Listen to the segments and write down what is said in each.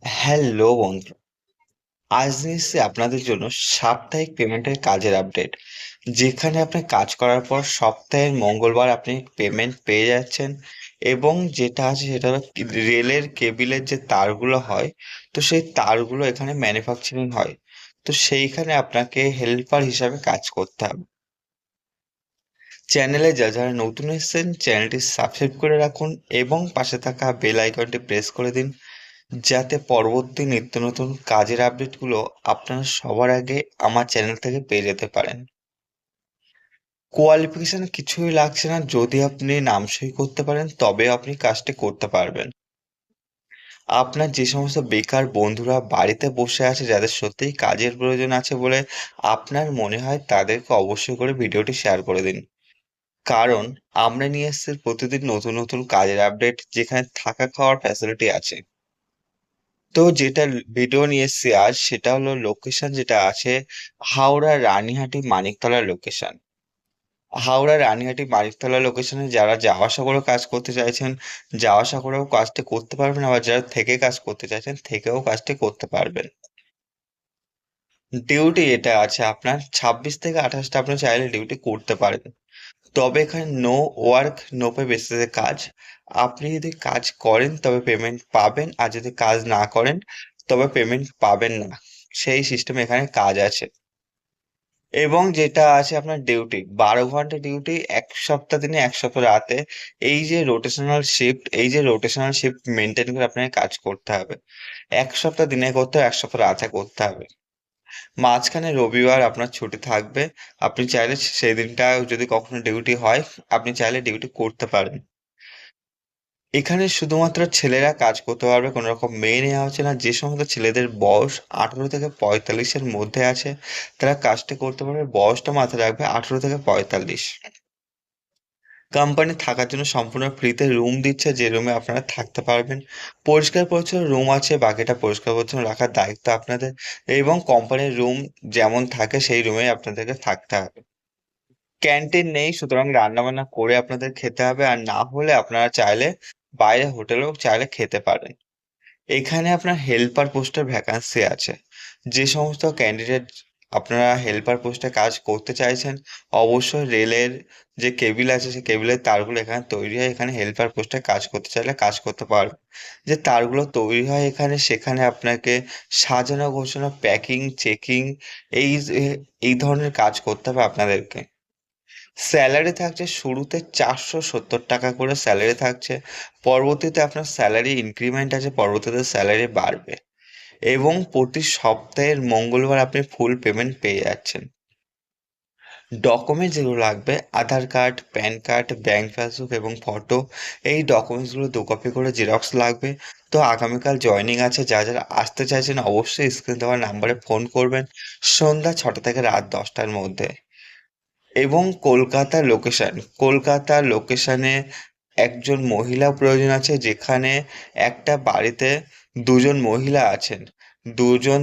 Hello বন্ধু, আজ নিয়ে এসেছি আপনাদের জন্য সাপ্তাহিক পেমেন্টের কাজের আপডেট। যেখানে আপনি কাজ করার পর সপ্তাহের মঙ্গলবার আপনি পেমেন্ট পেয়ে যাচ্ছেন। এবং যেটা আছে সেটা হলো রেলের কেবিলের যে তারগুলো হয়, তো সেই তারগুলো এখানে ম্যানুফ্যাকচারিং হয়। তো সেইখানে আপনাকে হেল্পার হিসাবে কাজ করতে হবে। চ্যানেলে যারা নতুন এসেছেন চ্যানেলটি সাবস্ক্রাইব করে রাখুন এবং পাশে থাকা বেল আইকনটি প্রেস করে দিন, যাতে পরবর্তী নিত্য নতুন কাজের আপডেটগুলো আপনারা সবার আগে আমার চ্যানেল থেকে পেয়ে যেতে পারেন। কোয়ালিফিকেশন কিছুই লাগছে না, যদি আপনি নাম সই করতে পারেন তবে আপনি কাজটি করতে পারবেন। আপনার যে সমস্ত বেকার বন্ধুরা বাড়িতে বসে আছে, যাদের সত্যিই কাজের প্রয়োজন আছে বলে আপনার মনে হয়, তাদেরকে অবশ্যই করে ভিডিওটি শেয়ার করে দিন। কারণ আমরা নিয়ে এসেছি প্রতিদিন নতুন নতুন কাজের আপডেট, যেখানে থাকা খাওয়ার ফ্যাসিলিটি আছে। তো যেটা ভিডিও নিয়ে এসেছি আজ, সেটা হলো লোকেশন যেটা আছে হাওড়া রানীহাটি মানিকতলা লোকেশন। হাওড়া রানীহাটি মানিকতলা লোকেশনে যারা যাওয়া আসা করে কাজ করতে চাইছেন, যাওয়া আসা করেও কাজটি করতে পারবেন, আবার যারা থেকে কাজ করতে চাইছেন থেকেও কাজটি করতে পারবেন। ডিউটি এটা আছে আপনার 26 থেকে 28টা, আপনি চাইলে ডিউটি করতে পারেন। তবে এখানে নো ওয়ার্ক নো পে বেসিসে কাজ। আপনি যদি কাজ করেন তবে পেমেন্ট পাবেন, আর যদি কাজ না করেন তবে পেমেন্ট পাবেন না। সেই সিস্টেমে এখানে কাজ আছে। এবং যেটা আছে আপনার ডিউটি 12 ঘন্টা ডিউটি, 1 সপ্তাহ দিনে 1 সপ্তাহ রাতে। এই যে রোটেশনাল শিফট মেনটেন করে আপনাকে কাজ করতে হবে। 1 সপ্তাহ দিনে করতে হবে, 1 সপ্তাহ রাতে করতে হবে। মাঝখানে রবিবার আপনার ছুটি থাকবে। আপনি চাইলে সেই দিনটা যদি কখনো ডিউটি হয়, আপনি চাইলে ডিউটি করতে পারেন। এখানে শুধুমাত্র ছেলেরা কাজ করতে পারবে, কোনো রকম মেয়ে নেওয়া হচ্ছে না। যে সমস্ত ছেলেদের বয়স 18 থেকে 45-এর মধ্যে আছে, তারা কাজটা করতে পারবে। বয়সটা মাথায় রাখবে, 18 থেকে 45। কোম্পানি থাকার জন্য সম্পূর্ণ ফ্রিতে রুম দিচ্ছে, যে রুমে আপনারা থাকতে পারবেন। পরিষ্কার পরিচ্ছন্ন রুম আছে, বাকিটা পরিষ্কার পরিচ্ছন্ন রাখার দায়িত্ব আপনাদের। এবং কোম্পানির রুম যেমন থাকে সেই রুমেই আপনাদেরকে থাকতে হবে। ক্যান্টিন নেই, সুতরাং রান্নাবান্না করে আপনাদের খেতে হবে, আর না হলে আপনারা চাইলে বাইরে হোটেলেও চাইলে খেতে পারেন। এখানে আপনার হেল্পার পোস্টের ভ্যাকান্সি আছে। যে সমস্ত ক্যান্ডিডেট আপনারা হেল্পার পোস্টে কাজ করতে চাইছেন, অবশ্যই রেলের যে কেবিল আছে সেই কেবিলের তারগুলো এখানে তৈরি হয়। এখানে হেল্পার পোস্টে কাজ করতে চাইলে কাজ করতে পারবে। যে তারগুলো তৈরি হয় এখানে, সেখানে আপনাকে সাজানো গোছানো, প্যাকিং, চেকিং, এই এই ধরনের কাজ করতে হবে আপনাদেরকে। স্যালারি থাকছে শুরুতে 470 টাকা করে স্যালারি থাকছে। পরবর্তীতে আপনার স্যালারি ইনক্রিমেন্ট আছে, পরবর্তীতে স্যালারি বাড়বে। এবং প্রতি সপ্তাহের মঙ্গলবার আপনি ফুল পেমেন্ট পেয়ে যাচ্ছেন। ডকুমেন্ট যেগুলো লাগবে: Aadhaar card, PAN card, bank passbook এবং ফটো। এই ডকুমেন্টসগুলো 2 কপি করে জেরক্স লাগবে। তো আগামীকাল জয়েনিং আছে, যারা আসতে চাইছেন অবশ্যই স্ক্রিন দেওয়ার নাম্বারে ফোন করবেন সন্ধ্যা 6টা থেকে রাত 10টার মধ্যে। এবং কলকাতা লোকেশনে একজন মহিলা প্রয়োজন আছে, যেখানে একটা বাড়িতে দুজন মহিলা আছেন। দুজন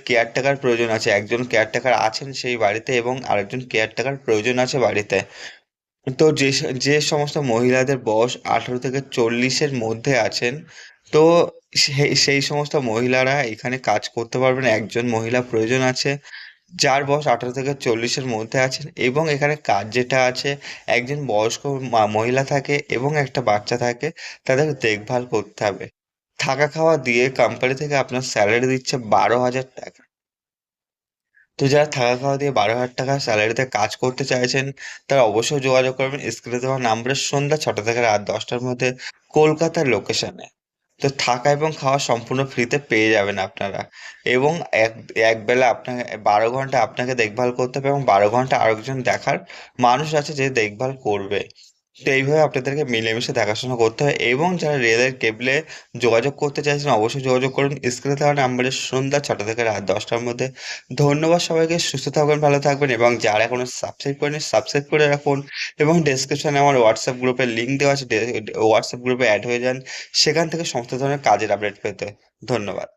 কেয়ারটেকার প্রয়োজন আছে, একজন কেয়ারটেকার আছেন সেই বাড়িতে এবং আরেকজন কেয়ারটেকার প্রয়োজন আছে বাড়িতে। তো যে সমস্ত মহিলাদের বয়স 18 থেকে 40-এর মধ্যে আছেন, তো সেই সমস্ত মহিলারা এখানে কাজ করতে পারবেন। একজন মহিলা প্রয়োজন আছে যার বয়স 18 থেকে 40-এর মধ্যে আছেন। এবং এখানে কাজ যেটা আছে, একজন বয়স্ক মহিলা থাকে এবং একটা বাচ্চা থাকে, তাদের দেখভাল করতে হবে। থাকা খাওয়া দিয়ে কোম্পানি থেকে আপনার স্যালারি দিচ্ছে 12,000 টাকা। তো যারা থাকা খাওয়া দিয়ে 12,000 টাকা স্যালারিতে কাজ করতে চাইছেন, তারা অবশ্যই যোগাযোগ করবেন স্ক্রিনে দেওয়া নাম্বারে সন্ধ্যা 6টা থেকে রাত 10টার মধ্যে, কলকাতার লোকেশনে। তো থাকা এবং খাওয়া সম্পূর্ণ ফ্রিতে পেয়ে যাবেন আপনারা। এবং এক একবেলা আপনাকে 12 ঘন্টা আপনাকে দেখভাল করতে হবে, এবং 12 ঘন্টা আরেকজন দেখার মানুষ আছে যে দেখভাল করবে। তো এইভাবে আপনাদেরকে মিলেমিশে দেখাশোনা করতে হয়। এবং যারা রেলের কেবলে যোগাযোগ করতে চাইছেন অবশ্যই যোগাযোগ করুন স্ক্রিনে দেওয়া নাম্বারে সন্ধ্যা 6টা থেকে রাত 10টার মধ্যে। ধন্যবাদ সবাইকে, সুস্থ থাকবেন, ভালো থাকবেন, এবং যারা এখনো সাবস্ক্রাইব করেনি সাবস্ক্রাইব করে রাখুন। এবং ডেসক্রিপশনে আমার হোয়াটসঅ্যাপ গ্রুপের লিঙ্ক দেওয়া আছে, হোয়াটসঅ্যাপ গ্রুপে অ্যাড হয়ে যান, সেখান থেকে সমস্ত ধরনের কাজের আপডেট পেতে। ধন্যবাদ।